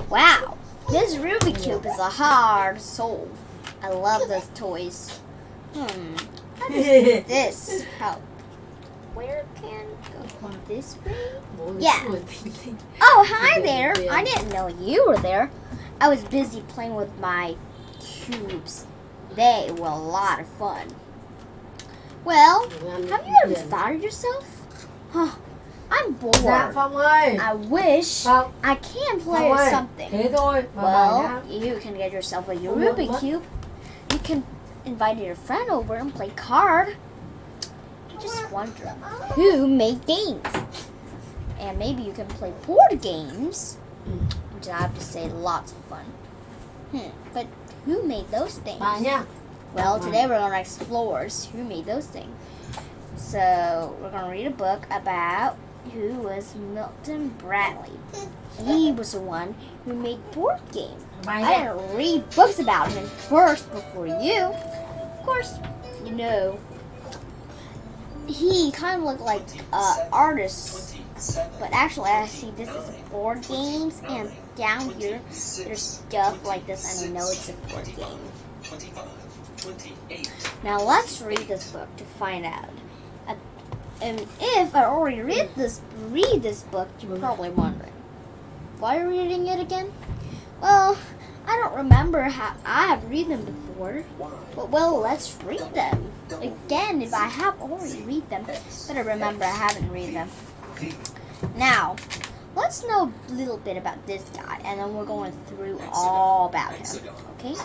Wow, this Rubik's Cube is a hard solve. I love those toys. How does this help? Where can go? This way? Yeah. Oh, hi there. I didn't know you were there. I was busy playing with my cubes. They were a lot of fun. Well, have you ever thought of yourself? Huh, I'm bored. I wish I can play with something. Well, you can get yourself a Rubik's Cube. You can invite your friend over and play card. I just wonder who made games. And maybe you can play board games, which I have to say lots of fun. But who made those things? Well, today we're going to explore who made those things. So we're going to read a book about who was Milton Bradley. He was the one who made board games. I didn't read books about him first before you. Of course, you know, he kind of looked like an artist. But actually, I see this is board games, and down here, there's stuff like this, and I know it's a board game. Now let's read this book to find out. And if I already read this book, you're probably wondering, why are you reading it again? Well, I don't remember how I have read them before. But well, let's read them again. If I have already read them, but I remember I haven't read them. Now, let's know a little bit about this guy, and then we're going through all about him. Okay?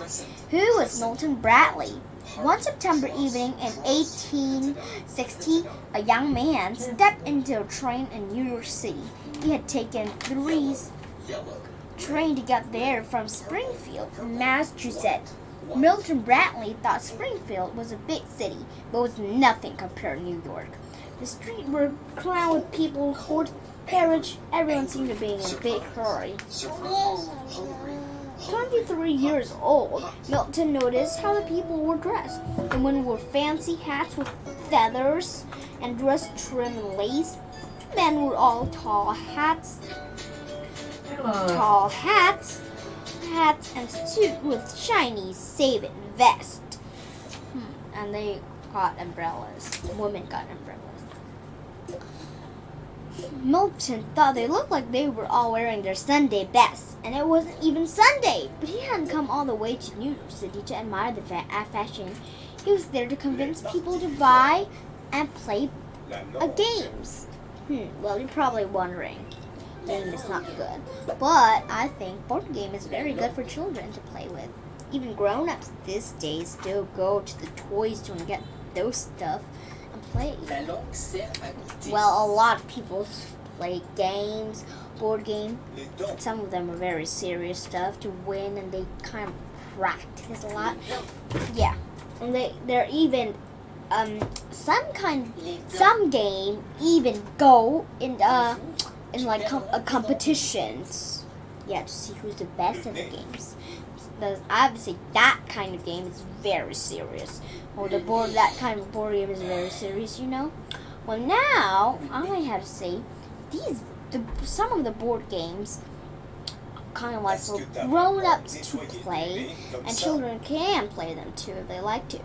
Who was Milton Bradley? One September evening in 1860, a young man stepped into a train in New York City. He had taken 3 trains to get there from Springfield, Massachusetts. Milton Bradley thought Springfield was a big city, but was nothing compared to New York. The streets were crowded with people, horse, carriage. Everyone seemed to be in a big hurry. 23 years old, Milton noticed how the people were dressed. The women wore fancy hats with feathers and dress trimmed in lace. The men wore all tall hats and suits with shiny satin vest. And they got umbrellas. The women got umbrellas. Milton thought they looked like they were all wearing their Sunday best, and it wasn't even Sunday. But he hadn't come all the way to New York City to admire the fashion. He was there to convince people to buy and play games. Well, you're probably wondering, game is not good. But I think board game is very good for children to play with. Even grown-ups these days still go to the toy store and get those stuff and play. Well, a lot of people play games, board game. Some of them are very serious stuff to win, and they kind of practice a lot. Yeah, and they're even some game even go in like competitions. Yeah, to see who's the best in the games. Obviously, that kind of game is very serious. Or that kind of board game is very serious, you know. Well, now I have to say, some of the board games kind of like for grown-ups to play, and children can play them too if they like to.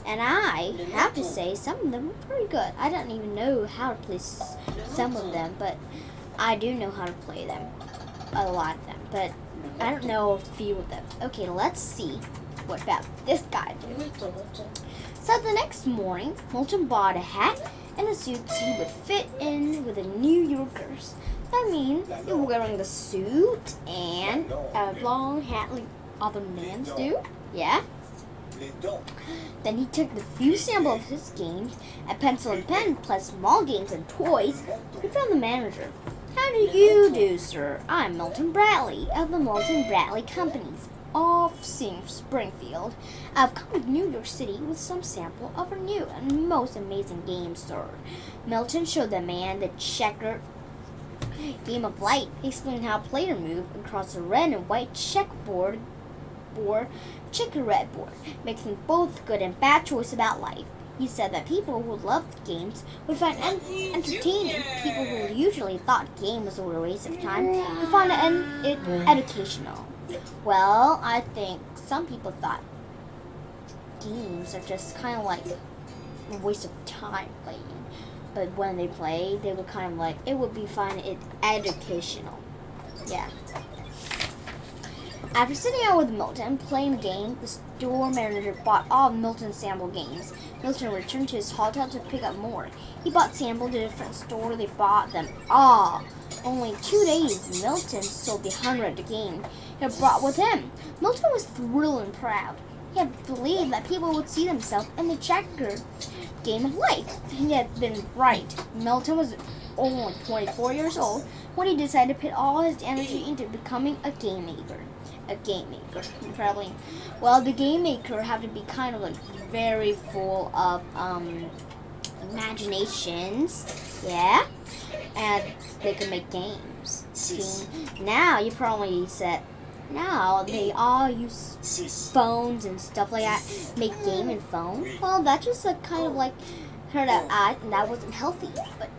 And I have to say, some of them are pretty good. I don't even know how to play some of them, but I do know how to play them, a lot of them. But I don't know a few of them. Okay, let's see what about this guy do. So the next morning, Milton bought a hat and a suit he would fit in with the New Yorkers. That means you're wearing the suit and a long hat like other men do. Yeah? Then he took the few samples of his games, a pencil and pen, plus small games and toys. He found the manager. How do you do, sir? I'm Milton Bradley of the Milton Bradley Companies of Springfield. I've come to New York City with some sample of our new and most amazing game, sir. Milton showed the man the checkered game of light. He explained how a player moved across the red and white checkerboard, making both good and bad choice about life. He said that people who loved games would find entertaining. People who usually thought games were a waste of time would find it educational. Well, I think some people thought games are just kind of like a waste of time playing. But when they play, they would kind of like, it would be fun, it's educational. Yeah. After sitting out with Milton, playing the game, the store manager bought all of Milton's sample games. Milton returned to his hotel to pick up more. He bought samples at a different store. They bought them all. Only 2 days, Milton sold the 100th game he had brought with him. Milton was thrilled and proud. He had believed that people would see themselves in the checkered game of life. He had been right. Milton was only 24 years old when he decided to put all his energy into becoming a game maker. Probably. Well, the game maker had to be kind of like very full of imaginations, yeah, and they could make games. See, now you probably said, now they all use phones and stuff like that, make gaming phone. Well, that's just a kind of like heard that and that wasn't healthy. But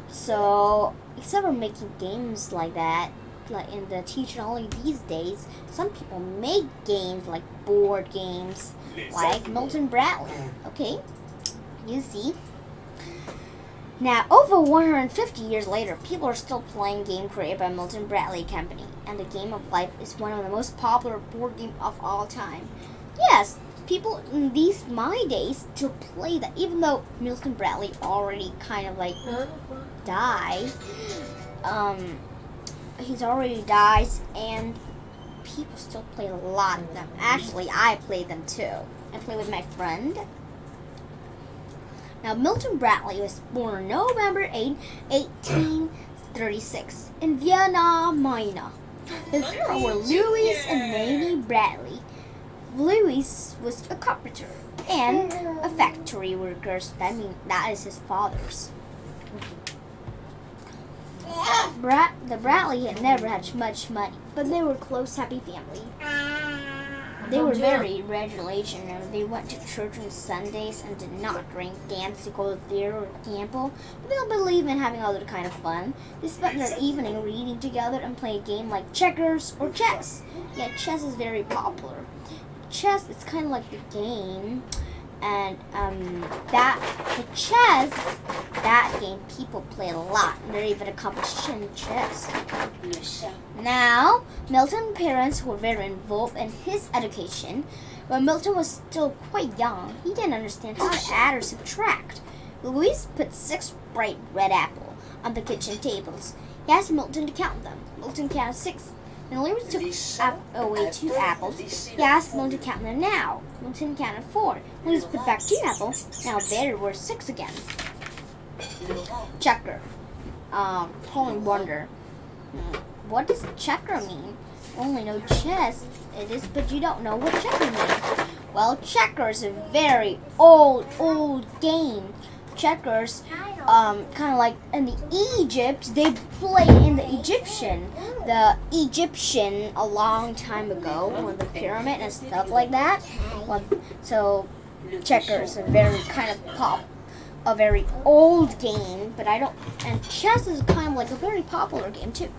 so except for making games like that, like in the teaching only these days, some people make games like board games, like Milton Bradley. Okay, you see. Now, over 150 years later, people are still playing game created by Milton Bradley Company, and the game of life is one of the most popular board games of all time. Yes, people in my days still play that, even though Milton Bradley already kind of like died. He's already died, and people still play a lot of them. Actually, I play them too. I play with my friend. Now, Milton Bradley was born on November 8, 1836 in Vienna, Minna. His parents were Louis and Mamie Bradley. Louis was a carpenter and a factory worker. That is his father's. The Bradley had never had much money, but they were a close, happy family. They were very religious, and they went to church on Sundays and did not drink, dance, go to the theater, or gamble. But they don't believe in having other kind of fun. They spent their evening reading together and playing a game like checkers or chess. Yeah, chess is very popular. Chess is kind of like the game, and that game people play a lot. And there's even a competition in chess. Now, Milton's parents were very involved in his education. When Milton was still quite young, he didn't understand how to add or subtract. Louise put 6 bright red apples on the kitchen tables. He asked Milton to count them. Milton counted 6. Then Louis took away 2 apples. He asked Milton to count them now. Milton counted 4. Louis put back 2 apples. Now there were 6 again. Checker. Probably wonder, what does checker mean? Only know chess it is, but you don't know what checker means. Well, checker is a very old game. Checkers, kind of like in the Egypt, they played in the Egyptian a long time ago, with the pyramid and stuff like that. So checkers are very kind of a very old game, but and chess is kind of like a very popular game too.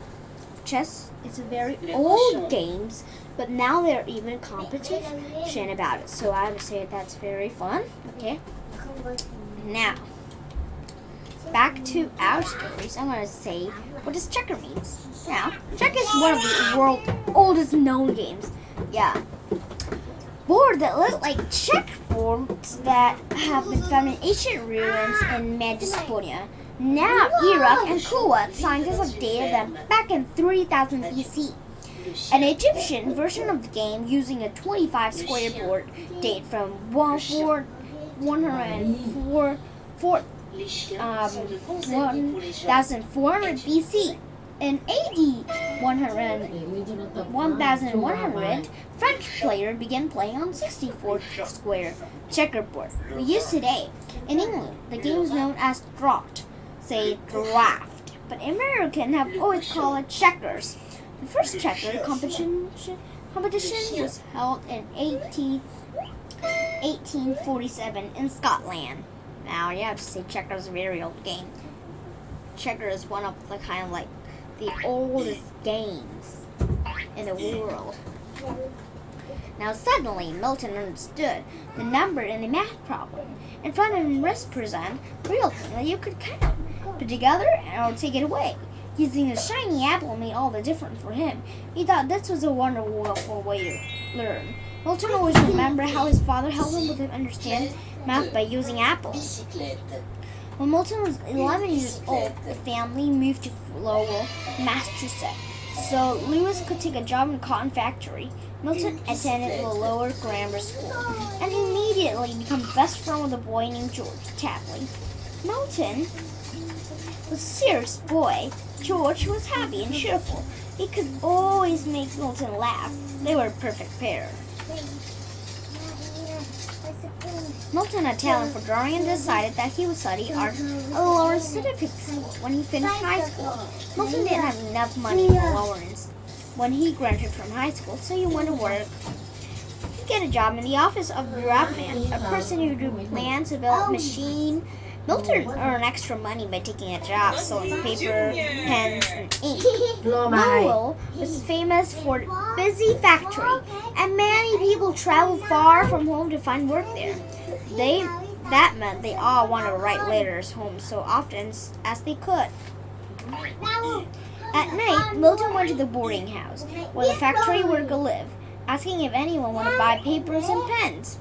Chess is a very old games, but now there are even competition about it. So I would say that's very fun. Okay. Now, back to our stories. I'm going to say what does checker means. Now, checker is one of the world's oldest known games. Yeah. Boards that look like checkerboards that have been found in ancient ruins in Mesopotamia. Now, Iraq and Kuwait scientists have dated them back in 3000 BC. An Egyptian version of the game using a 25 square board date from 1400 BC. In AD 1100, French player began playing on 64 square checkerboard we use today. In England, the game is known as draught, say draft, but Americans have always called it checkers. The first checker competition was held in 18 1847 in Scotland. Now, you have to say checkers is a very old game. Checker is one of the kind of like the oldest games in the world. Now suddenly, Milton understood the number in the math problem. In front of him represent real thing that you could count, put together, or take it away. Using a shiny apple made all the difference for him. He thought this was a wonderful way to learn. Milton always remembered how his father helped him with him understand math by using apples. When Milton was 11 years old, the family moved to Lowell, Massachusetts, so Lewis could take a job in a cotton factory. Milton attended the lower grammar school and immediately became best friend with a boy named George Tapley. Milton was a serious boy. George was happy and cheerful. He could always make Milton laugh. They were a perfect pair. Milton had talent for drawing and decided that he would study art at Lawrence Scientific School when he finished high school. Milton didn't have enough money for Lawrence when he graduated from high school, so he went to work. He got a job in the office of the draftman, a person who drew plans to build a machine. Milton earned extra money by taking a job selling paper, pens, and ink. Lowell was famous for its busy factory, and many people traveled far from home to find work there. That meant they all wanted to write letters home so often as they could. At night, Milton went to the boarding house where the factory worker lived, asking if anyone wanted to buy papers and pens.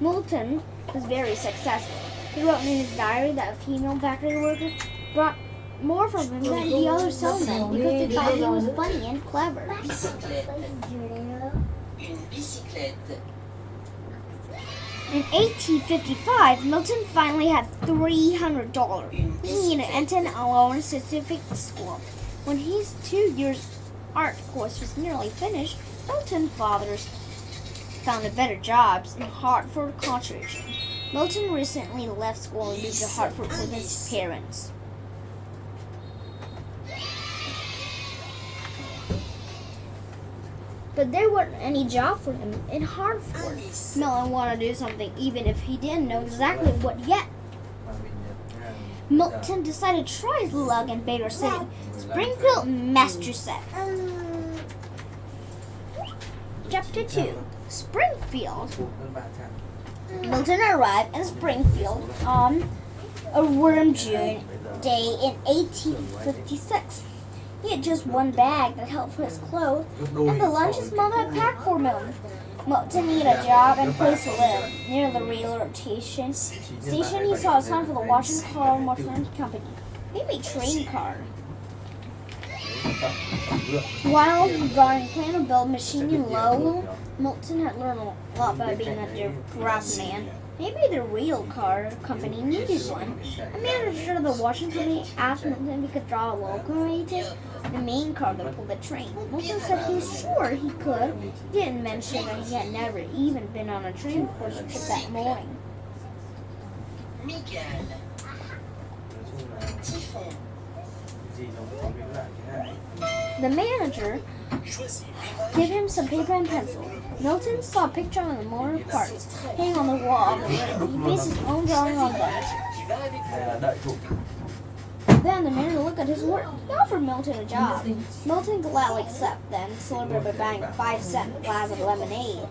Milton was very successful. He wrote in his diary that a female factory worker brought more from him than the other salesmen because they thought he was funny and clever. In 1855, Milton finally had $300. He needed to enter a Lawrence Scientific School. When his 2-year art course was nearly finished, Milton's father found better jobs in Hartford, Connecticut. Milton recently left school and moved to Hartford with his parents. But there wasn't any job for him in Hartford. Milton wanted to do something even if he didn't know exactly what yet. Milton decided to try his luck in bigger city, Springfield, Massachusetts. Chapter 2, Springfield. Milton arrived in Springfield on a warm June day in 1856. He had just one bag that held for his clothes and the lunch his mother had packed for him. Milton needed a job and place to live. Near the railroad station, he saw a sign for the Washington Car Motoring Company. Maybe a train car. While drawing a plan to build a machine in Lowell, Milton had learned a lot by being a draftman. Maybe the rail car company needed one. A manager of the Washington Company asked Milton if he could draw a locomotive, the main car that pulled the train. Milton said he was sure he could. He didn't mention that he had never even been on a train before the trip that morning. The manager gave him some paper and pencil. Milton saw a picture of the motor parts hanging on the wall of the room. He based his own drawing on them. Then the manager looked at his work. He offered Milton a job. Milton gladly accepted, then celebrated by buying a 5-cent glass of lemonade.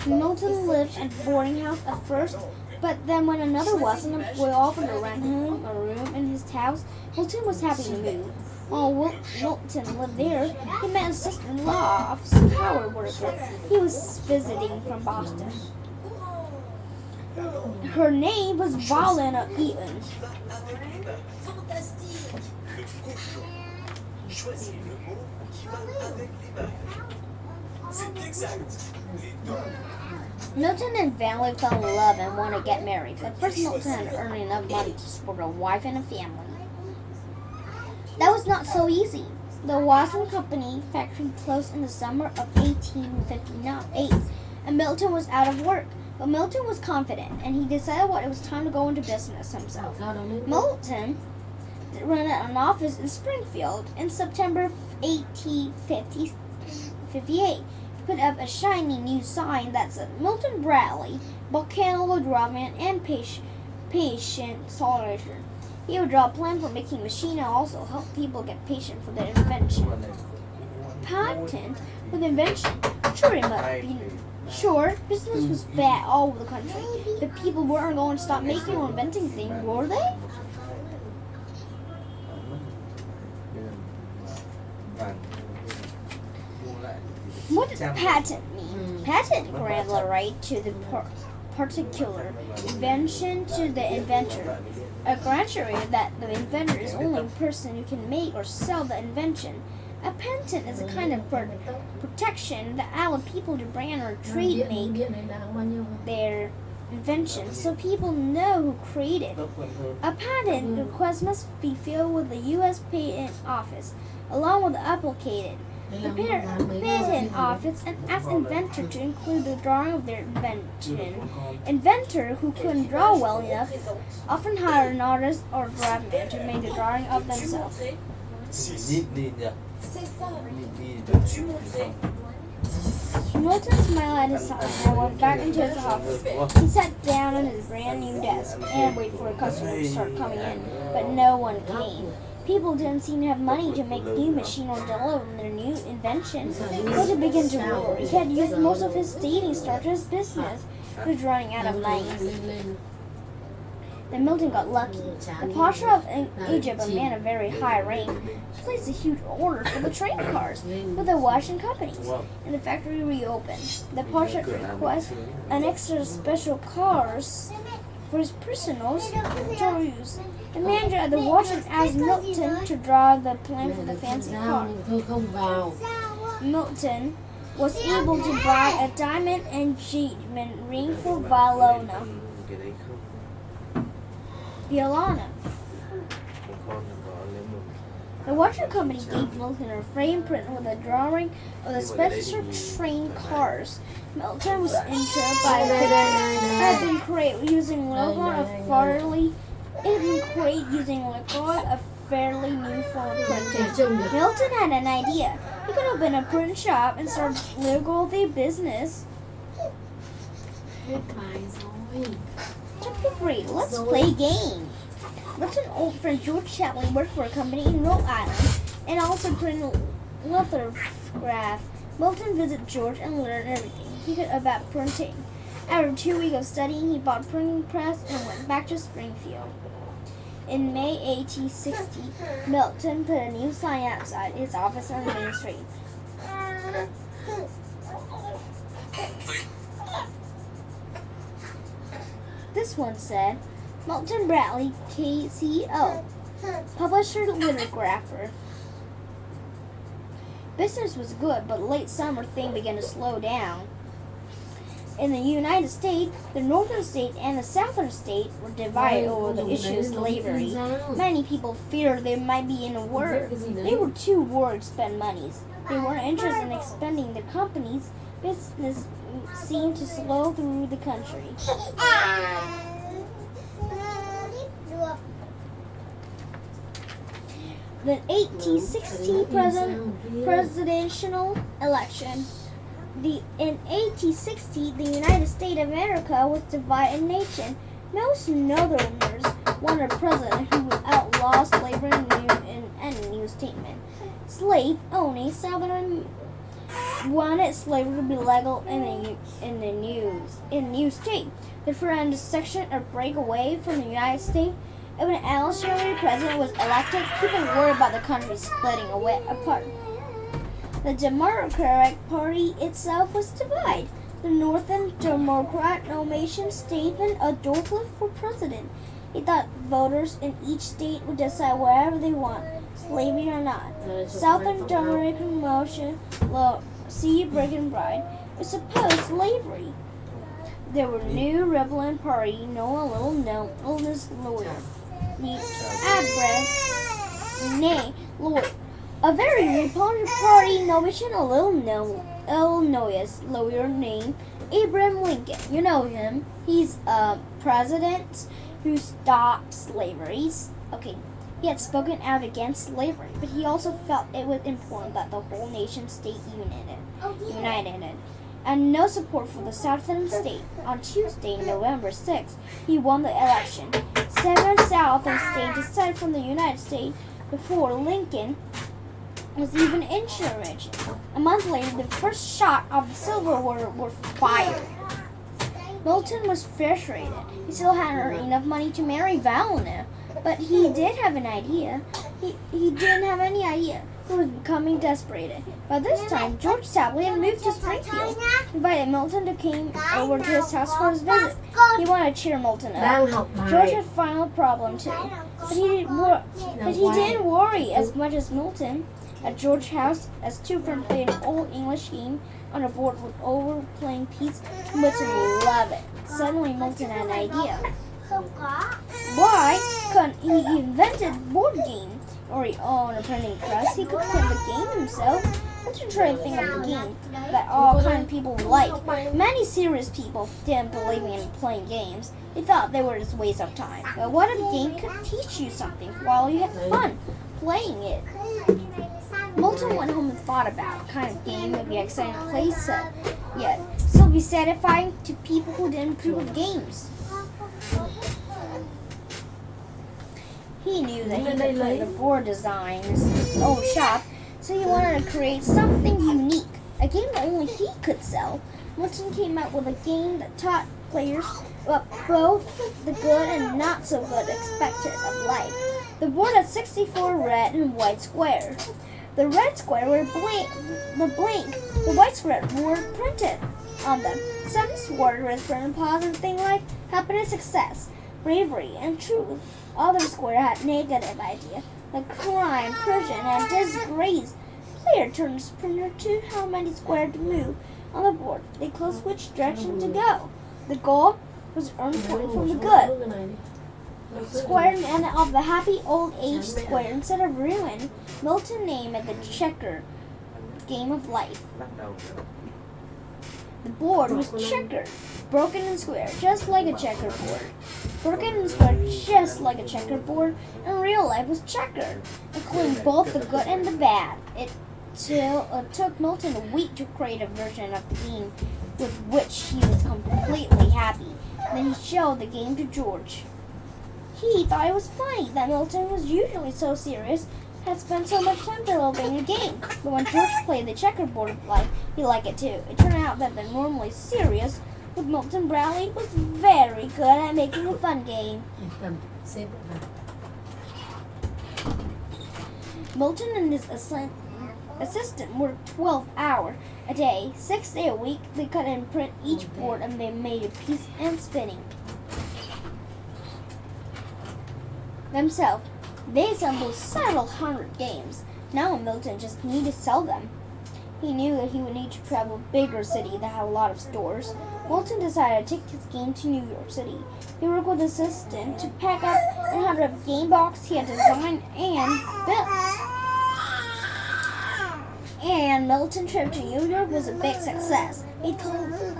Milton lived in a boarding house at first, but then when another Western employee offered to rent him a room in his house, Milton was happy to move. While Milton lived there, he met his sister-in-law, a power worker. He was visiting from Boston. Her name was Valena Eaton. Milton and Valerie fell in love and wanted to get married, but first Milton had to earn enough money to support a wife and a family. That was not so easy. The Washington Company factory closed in the summer of 1858, and Milton was out of work. But Milton was confident, and he decided it was time to go into business himself. Milton rented an office in Springfield in September 1858. put up a shiny new sign that said Milton Bradley, volcano drawman and patient soldier. He would draw a plan for making machine and also help people get patient for their invention. Patent with invention. Sure, business was bad all over the country. The people weren't going to stop making or inventing things, were they? What does patent mean? Patent grants the right to the particular invention to the inventor. A grantory that the inventor is the only person who can make or sell the invention. A patent is a kind of protection that allows people to brand or trademark their invention so people know who created it. A patent request must be filled with the U.S. Patent Office, along with the applicant. The patent office asks inventor to include the drawing of their invention. Inventor who couldn't draw well enough often hire an artist or draftsman to make the drawing of themselves. Milton smiled at his son and went back into his office. He sat down on his brand new desk and waited for a customer to start coming in, but no one came. People didn't seem to have money to make new machine or deliver their new invention. Milton began to worry. He had used most of his savings to start his business. He was running out of money. Then Milton got lucky. The Pasha of Egypt, a man of very high rank, placed a huge order for the train cars with the washing companies, and the factory reopened. The Pasha requested an extra special cars for his prisoners to use. The manager at the washing asked Milton to draw the plan for the fancy car. Milton was able to buy a diamond engagement ring for Violana. The watcher company gave Milton a frame print with a drawing of the special train cars. Milton was intrigued by the picture. Had been created using a fairly new form of printing. Milton had an idea. He could open a print shop and start legal their business. Chapter 3. Let's play a game. Milton's old friend George Chapley worked for a company in Rhode Island and also printed lithographs. Milton visited George and learned everything he could about printing. After 2 weeks of studying, he bought a printing press and went back to Springfield. In May 1860, Milton put a new sign outside his office on Main Street. This one said, Milton Bradley, KCO, publisher, lithographer. Business was good, but late summer things began to slow down. In the United States, the northern state and the southern state were divided over the issue of slavery. Many people feared they might be in a war. They were too worried to spend money. They weren't interested in expanding their companies. Business seemed to slow through the country. The 1860 presidential election. In 1860, the United States of America was a divided nation. Most Northerners wanted a president who would outlaw slavery in a new statement. Slave-owning Southerners wanted slavery to be legal in the new state. The friend section or break away from the United States. And when Al Sherry president was elected, people worried about the country splitting apart. The Democratic Party itself was divided. The Northern Democrat nomination statement Adolph for president. He thought voters in each state would decide whatever they want, slavery or not. Southern Democratic motion, C. Brigham Bride, was opposed slavery. There were new Republican Party, known a little known illness lawyer. A very Republican Party nomination, a little known Illinois lawyer named Abraham Lincoln. You know him. He's a president who stopped slavery. Okay, he had spoken out against slavery, but he also felt it was important that the whole nation stay united. united, and no support for the Southern state. On Tuesday, November 6th, he won the election. 7 Southern states decided from the United States before Lincoln was even inch rich. A month later, the first shot of the Civil War were fired. Milton was frustrated. He still hadn't enough money to marry Valena, but he did have an idea. He didn't have any idea. He was becoming desperate. By this time, George sadly had moved to Springfield. He invited Milton to come over to his house for his visit. He wanted to cheer Milton up. George had a final problem too, but he didn't worry as much as Milton. At George's house, as two friends played an old English game on a board with overplaying piece, Milton loved it. Suddenly, Milton had an idea. Why couldn't he invented a board game or he owned a printing press? He could print the game himself. Milton tried to think of a game that all kind of people would like. Many serious people didn't believe in playing games. They thought they were just a waste of time. But what if a game could teach you something while you had fun playing it? Milton went home and thought about what kind of game would be exciting to play yet still be satisfying to people who didn't approve of games. He knew that he could play the board design in his own shop, so he wanted to create something unique, a game that only he could sell. Milton came up with a game that taught players both the good and not so good expected of life. The board had 64 red and white squares. The red square were blank. The white square were printed on them. Some squares were printed positive things like happiness, success, bravery, and truth. Other squares had negative ideas like crime, prison, and disgrace. Player turns printer to how many squares to move on the board. They chose which direction to go. The goal was to earn points from the good square and of the happy old age square instead of ruin. Milton named it the checker game of life. The board was checkered, broken and square, just like a checkerboard. Broken and square, just like a checkerboard, and real life was checkered, including both the good and the bad. It took Milton a week to create a version of the game with which he was completely happy. Then he showed the game to George. He thought it was funny that Milton was usually so serious, had spent so much time developing a game. But when George played the checkerboard of life, he liked it too. It turned out that the normally serious with Milton Bradley was very good at making a fun game. Milton and his assistant worked 12 hours a day, 6 days a week. They cut and print each board and they made a piece and spinning themselves. They assembled several hundred games. Now Milton just needed to sell them. He knew that he would need to travel to a bigger city that had a lot of stores. Milton decided to take his game to New York City. He worked with an assistant to pack up 100 game boxes he had designed and built. And Milton's trip to New York was a big success. He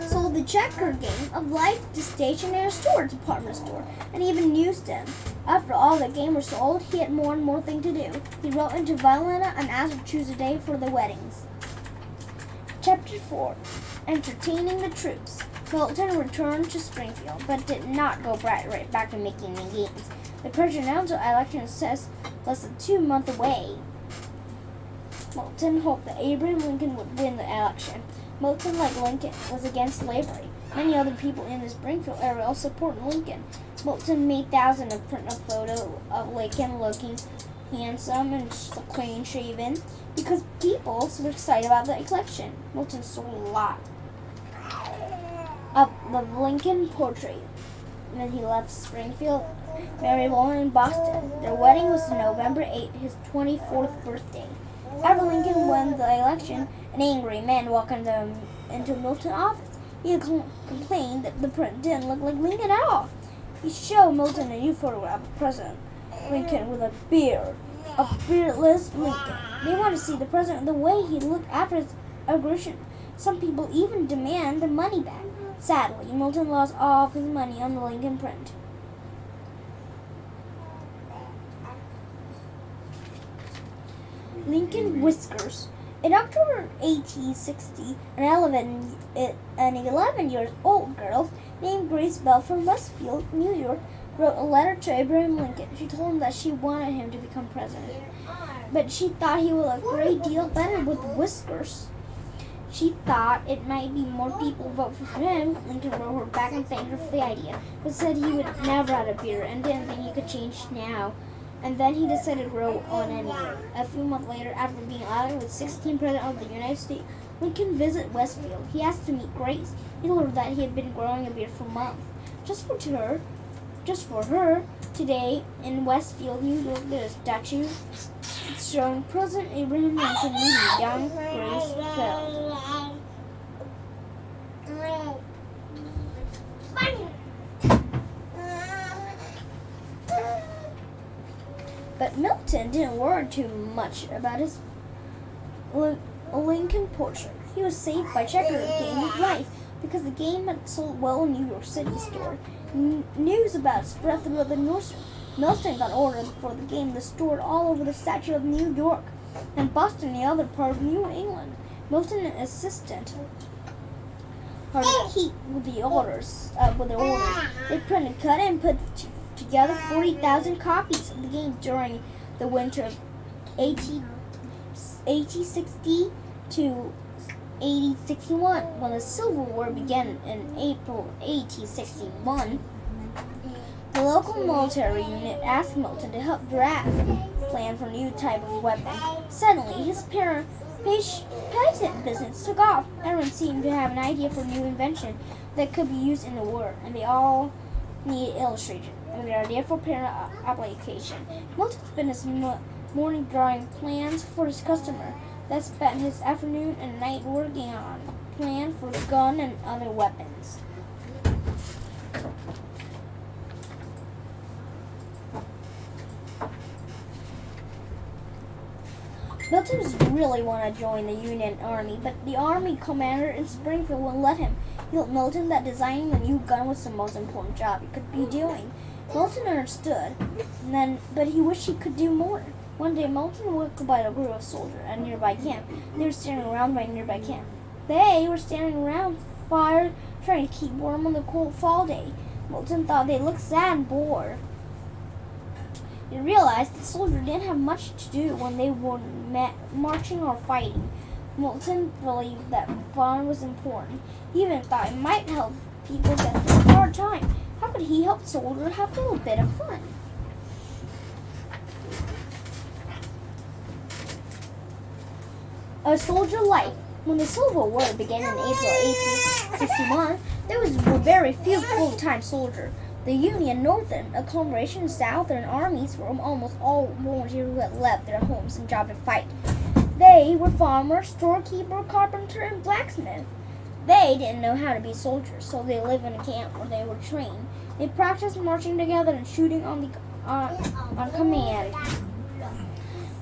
sold the checker game of life to stationery store, department store, and even newsstand. After all the games were sold, he had more and more things to do. He wrote into Violetta and asked her to choose a day for the weddings. Chapter 4. Entertaining the troops. Milton returned to Springfield, but did not go right back to making the games. The presidential election says less than 2 months away. Milton hoped that Abraham Lincoln would win the election. Milton, like Lincoln, was against slavery. Many other people in the Springfield area also supported Lincoln. Milton made thousands of print a photo of Lincoln looking handsome and clean-shaven because people were excited about the election. Milton sold a lot of the Lincoln portrait. And then he left Springfield, married a woman in Boston. Their wedding was November 8th, his 24th birthday. After Lincoln won the election, an angry man walked into Milton's office. He complained that the print didn't look like Lincoln at all. He showed Milton a new photograph of President Lincoln with a beard, a beardless Lincoln. They wanted to see the president the way he looked after his inauguration. Some people even demand the money back. Sadly, Milton lost all of his money on the Lincoln print. Lincoln whiskers. In October 1860, an 11-year-old girl named Grace Bell from Westfield, New York, wrote a letter to Abraham Lincoln. She told him that she wanted him to become president, but she thought he would look a great deal better with whiskers. She thought it might be more people vote for him. Lincoln wrote her back and thanked her for the idea, but said he would never have a beard and didn't think he could change now. And then he decided to grow on anyway. A few months later, after being elected with 16th President of the United States, Lincoln visited Westfield. He asked to meet Grace. He told her that he had been growing a beard for months. Just for her, today in Westfield, New York, there's a statue showing President Abraham Lincoln meeting young Grace Bell. But Milton didn't worry too much about his Lincoln portrait. He was saved by Checker Game of Life because the game had sold well in New York City store. News about it spread throughout the North. Milton got orders for the game stored all over the statue of New York and Boston and the other part of New England. Milton and his assistant hard to keep with the orders. They printed, cut, and put together 40,000 copies of the game during the winter of 1860 to 1861. When the Civil War began in April 1861, the local military unit asked Milton to help draft a plan for a new type of weapon. Suddenly, his patent business took off. Everyone seemed to have an idea for a new invention that could be used in the war, and they all needed illustration. And the idea for patent application. Milton spent his morning drawing plans for his customer, then spent his afternoon and night working on a plan for a gun and other weapons. Milton really wanted to join the Union Army, but the Army commander in Springfield wouldn't let him. He told Milton that designing the new gun was the most important job he could be doing. Milton understood, but he wished he could do more. One day, Milton walked by a group of soldiers at a nearby camp. They were standing around by a nearby camp. They were standing around fire, trying to keep warm on the cold fall day. Milton thought they looked sad and bored. He realized the soldiers didn't have much to do when they were marching or fighting. Milton believed that fun was important. He even thought it might help people get through a hard time. How could he help soldiers have a little bit of fun? A soldier life. When the Civil War began in April 1861, there was very few full-time soldiers. The Union Northern, a Confederation and Southern armies were almost all volunteers who had left their homes and job to fight. They were farmers, storekeeper, carpenter, and blacksmith. They didn't know how to be soldiers, so they lived in a camp where they were trained. They practiced marching together and shooting on command.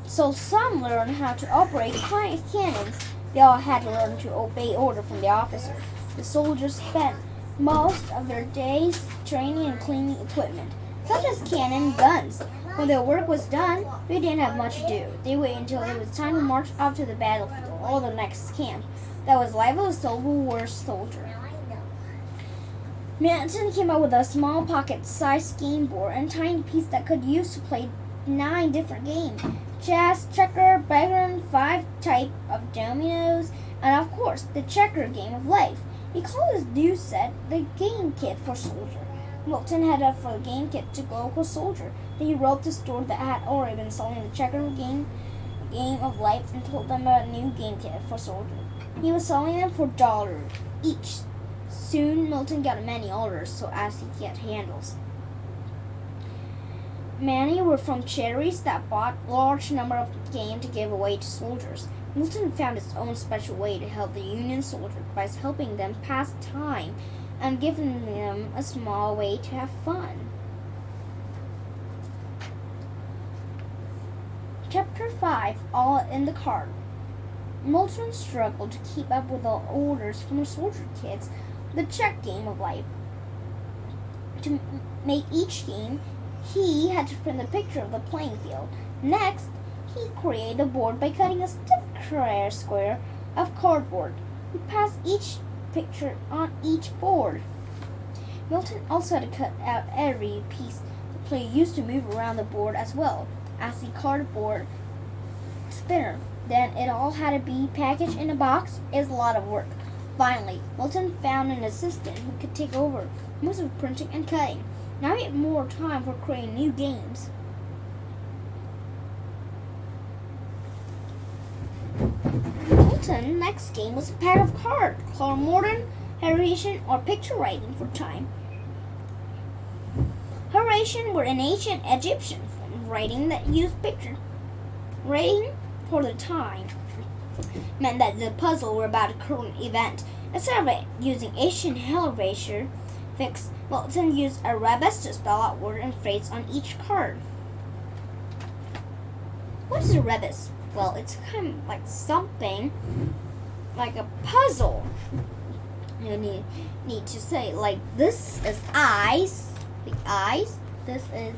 So some learned how to operate cannons. They all had to learn to obey orders from the officer. The soldiers spent most of their days training and cleaning equipment, such as cannon and guns. When their work was done, they didn't have much to do. They waited until it was time to march off to the battlefield or the next camp. That was life of a Civil War soldier. Milton came up with a small pocket-sized game board and a tiny piece that could use to play 9 different games: chess, checker, backgammon, 5 types of dominoes, and of course the checker game of life. He called his new set the Game Kit for Soldier. Milton headed up for the game kit to go local soldier. Then he wrote to the store that had already been selling the checker game of life and told them about a new game kit for soldier. He was selling them for $1 each. Soon Milton got many orders, so as he get handles. Many were from charities that bought large number of game to give away to soldiers. Milton found his own special way to help the Union soldiers by helping them pass time and giving them a small way to have fun. Chapter 5, All in the Cart. Milton struggled to keep up with the orders from the soldier kids, the check game of life. To make each game, he had to print a picture of the playing field. Next, he created a board by cutting a stiff square of cardboard. He passed each picture on each board. Milton also had to cut out every piece the player used to move around the board as well as the cardboard spinner. Then it all had to be packaged in a box. It was a lot of work. Finally, Milton found an assistant who could take over most of the printing and cutting. Now he had more time for creating new games. Milton's next game was a pack of cards called Modern Horatian or Picture Writing for Time. Horatian were an ancient Egyptian form of writing that used picture writing for the time. Meant that the puzzle were about a current event. Instead of using ancient hieroglyphics, Milton used a rebus to spell out word and phrase on each card. What is a rebus? Well, it's kind of like something like a puzzle. You need to say, like, this is eyes, the eyes, this is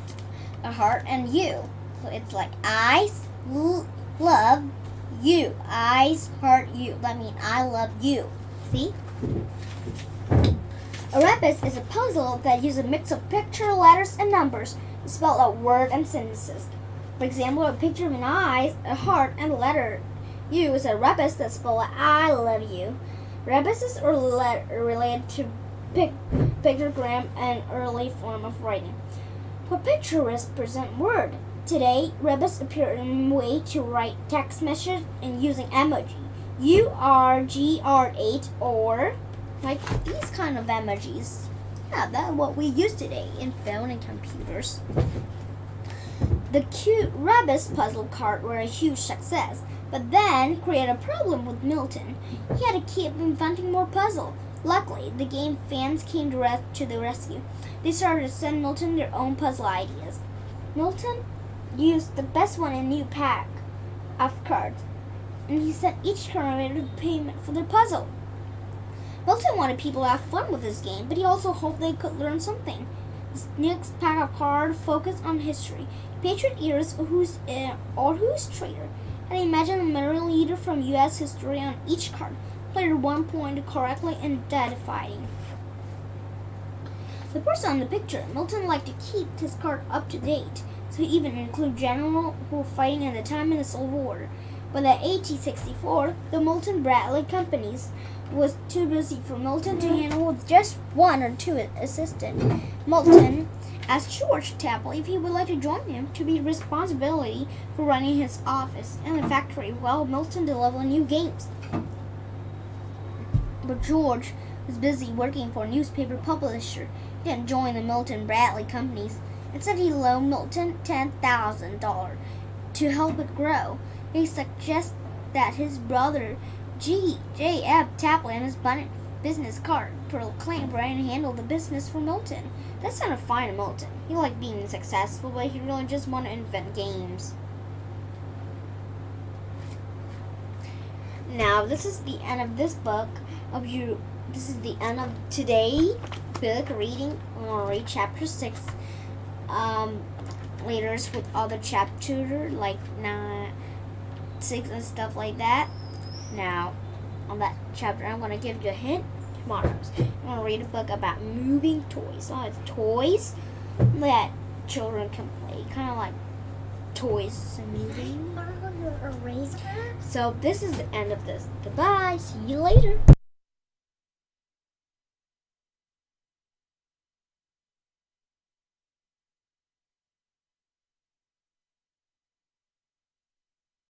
a heart, and you. So it's like eyes, love, you. Eyes, heart, you. That means I love you. See? A rebus is a puzzle that uses a mix of picture, letters, and numbers to spell out words and sentences. For example, a picture of an eye, a heart, and a letter U is a rebus that spells out I love you. Rebuses are related to pictogram, an early form of writing. For picture represent word. Today, rebus appear in a way to write text message and using emoji. URGR8 or like these kind of emojis. Yeah, that's what we use today in phone and computers. The cute rebus puzzle card were a huge success, but then created a problem with Milton. He had to keep inventing more puzzles. Luckily, the game fans came to the rescue. They started to send Milton their own puzzle ideas. Milton used the best one in a new pack of cards, and he sent each card payment for their puzzle. Milton wanted people to have fun with this game, but he also hoped they could learn something. This next pack of cards focused on history. Patriot eras or who's traitor. And imagine a military leader from U.S. history on each card. Player 1 point to correctly identifying the person on the picture. Milton liked to keep his card up to date, so he even included generals who were fighting at the time in the Civil War. But at 1864, the Milton Bradley companies was too busy for Milton to handle with just one or two assistants. Milton asked George Tapley if he would like to join him to be responsibility for running his office and the factory while Milton developed new games. But George was busy working for a newspaper publisher. He didn't join the Milton Bradley companies. Instead, he loaned Milton $10,000 to help it grow. He suggested that his brother J.F. Tapley and his business card proclaimed Brian handled the business for Milton. That sounded fine to Milton. He liked being successful, but he really just wanted to invent games. Now, this is the end of this book. This is the end of today's book reading. I'm going to read chapter 6. Later with other chapter like 9, 6 and stuff like that. Now, on that chapter, I'm going to give you a hint. Tomorrow, I'm going to read a book about moving toys. So it's toys that children can play. Kind of like toys and moving. Borrow your eraser? So this is the end of this. Goodbye. See you later.